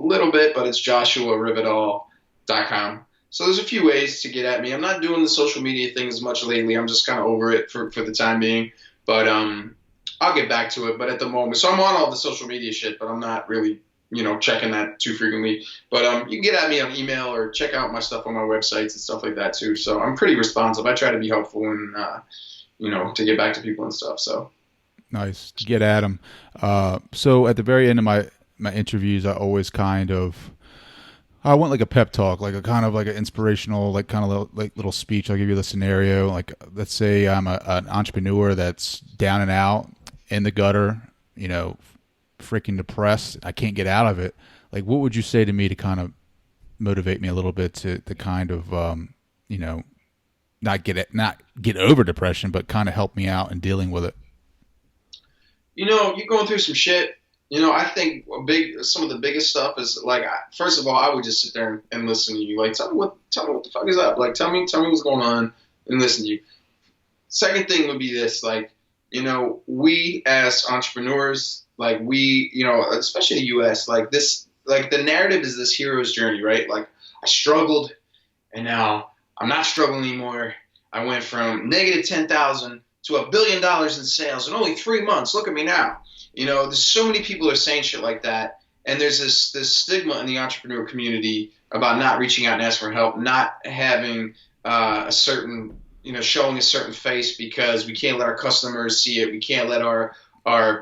little bit, but it's joshuarivedal.com. So there's a few ways to get at me. I'm not doing the social media thing as much lately. I'm just kind of over it for the time being. But I'll get back to it. But at the moment, so I'm on all the social media shit, but I'm not really, checking that too frequently. But you can get at me on email or check out my stuff on my websites and stuff like that too. So I'm pretty responsive. I try to be helpful and to get back to people and stuff. So nice. Get at them. So at the very end of my interviews, I always I want like a pep talk, like a kind of like an inspirational, like kind of little speech. I'll give you the scenario. Like, let's say I'm an entrepreneur that's down and out in the gutter, freaking depressed. I can't get out of it. Like, what would you say to me to kind of motivate me a little bit to kind of, not get over depression, but kind of help me out in dealing with it? You're going through some shit. I think some of the biggest stuff is like, first of all, I would just sit there and listen to you. Like, tell me what the fuck is up. Like, tell me what's going on and listen to you. Second thing would be this, like, we as entrepreneurs, like especially in the U.S., like this, like the narrative is this hero's journey, right? Like, I struggled and now I'm not struggling anymore. I went from negative 10,000 to $1 billion in sales in only 3 months. Look at me now. There's so many people are saying shit like that, and there's this stigma in the entrepreneur community about not reaching out and asking for help, not having a certain, showing a certain face because we can't let our customers see it. We can't let our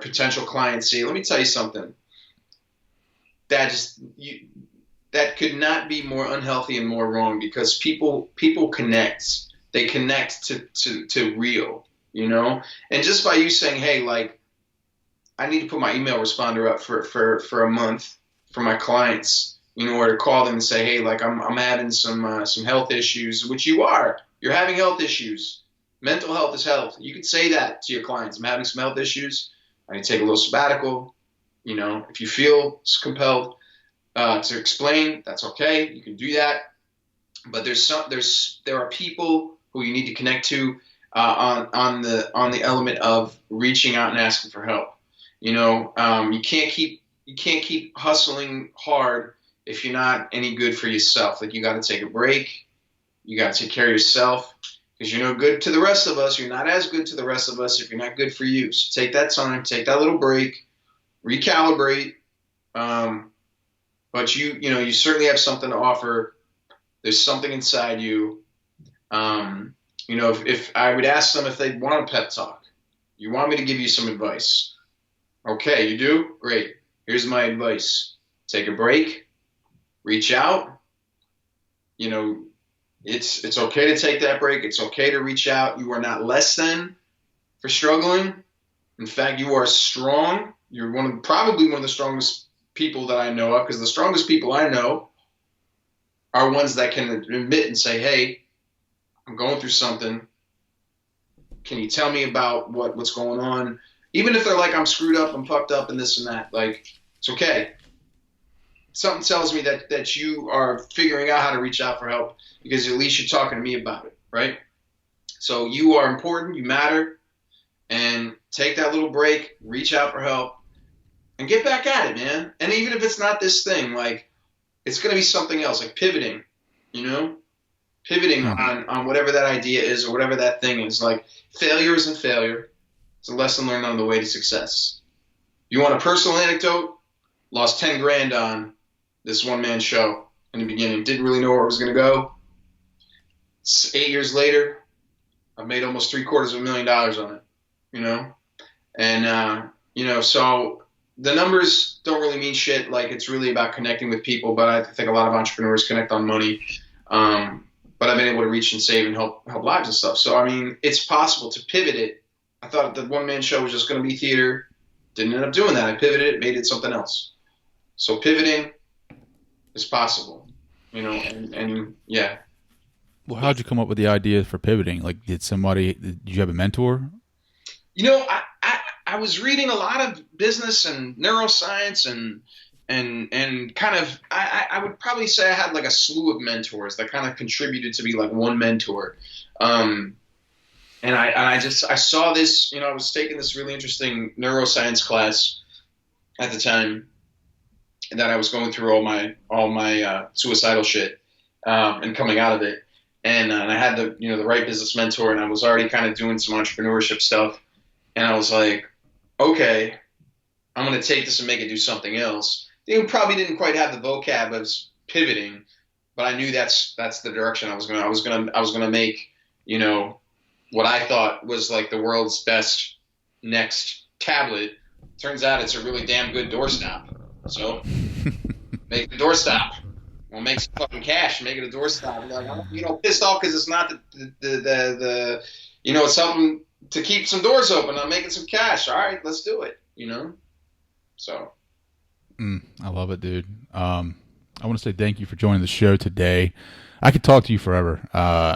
potential clients see it. Let me tell you something. That could not be more unhealthy and more wrong, because people connect. They connect to real, and just by you saying, hey, like, I need to put my email responder up for a month for my clients, or to call them and say, hey, like, I'm having some health issues, which you are. You're having health issues. Mental health is health. You could say that to your clients. I'm having some health issues. I need to take a little sabbatical. If you feel compelled to explain, that's okay. You can do that. But there are people who you need to connect to on the element of reaching out and asking for help. You can't keep you can't keep hustling hard if you're not any good for yourself. Like, you got to take a break. You got to take care of yourself, because you're no good to the rest of us. You're not as good to the rest of us if you're not good for you. So take that time, take that little break, recalibrate. But you certainly have something to offer. There's something inside you. If I would ask them if they want a pep talk, you want me to give you some advice. Okay, you do? Great. Here's my advice. Take a break. Reach out. It's okay to take that break. It's okay to reach out. You are not less than for struggling. In fact, you are strong. You're probably one of the strongest people that I know of, because the strongest people I know are ones that can admit and say, hey, I'm going through something. Can you tell me about what's going on? Even if they're like, I'm screwed up, I'm fucked up, and this and that. Like, it's okay. Something tells me that you are figuring out how to reach out for help, because at least you're talking to me about it, right? So you are important, you matter, and take that little break, reach out for help, and get back at it, man. And even if it's not this thing, like, it's going to be something else, like pivoting, pivoting on whatever that idea is or whatever that thing is. Like, failure isn't failure. It's a lesson learned on the way to success. You want a personal anecdote? Lost 10 grand on this one-man show in the beginning. Didn't really know where it was going to go. 8 years later, I've made almost $750,000 on it, And, so the numbers don't really mean shit. Like, it's really about connecting with people, but I think a lot of entrepreneurs connect on money. But I've been able to reach and save and help lives and stuff. So, I mean, it's possible to pivot it. I thought the one-man show was just going to be theater. Didn't end up doing that. I pivoted it, made it something else. So pivoting is possible, and yeah. Well, how'd you come up with the idea for pivoting? Like, did you have a mentor? I was reading a lot of business and neuroscience and kind of, I would probably say I had like a slew of mentors that kind of contributed to be like one mentor. And I saw this, I was taking this really interesting neuroscience class at the time that I was going through all my suicidal shit, and coming out of it. And I had the right business mentor, and I was already kind of doing some entrepreneurship stuff. And I was like, okay, I'm going to take this and make it do something else. They probably didn't quite have the vocab as pivoting, but I knew that's the direction I was going. I was going to make, what I thought was like the world's best next tablet. Turns out it's a really damn good doorstop. So make the doorstop. We'll make some fucking cash. Make it a doorstop. Like, I'm, pissed off because it's not the it's something to keep some doors open. I'm making some cash. All right, let's do it. So. I love it, dude. I want to say thank you for joining the show today. I could talk to you forever.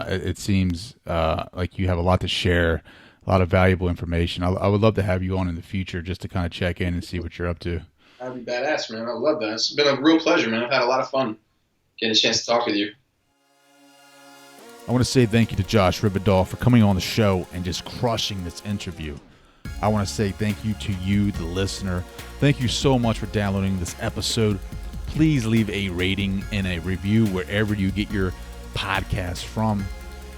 It seems like you have a lot to share, a lot of valuable information. I would love to have you on in the future just to kind of check in and see what you're up to. That'd be badass, man. I love that. It's been a real pleasure, man. I've had a lot of fun getting a chance to talk with you. I want to say thank you to Josh Rivedal for coming on the show and just crushing this interview. I want to say thank you to you, the listener. Thank you so much for downloading this episode. Please leave a rating and a review wherever you get your podcast from.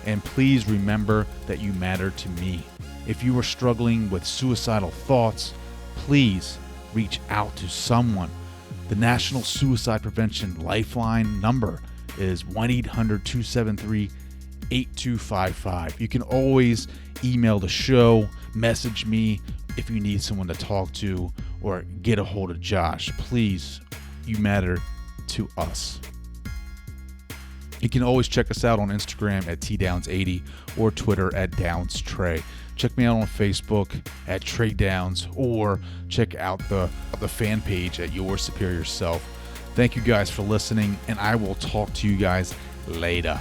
And please remember that you matter to me. If you are struggling with suicidal thoughts, please reach out to someone. The National Suicide Prevention Lifeline number is 1-800-273-8255. You can always email the show, message me if you need someone to talk to, or get a hold of Josh. Please, you matter to us. You can always check us out on Instagram at TDowns80 or Twitter at DownsTrey. Check me out on Facebook at Trey Downs, or check out the fan page at Your Superior Self. Thank you guys for listening, and I will talk to you guys later.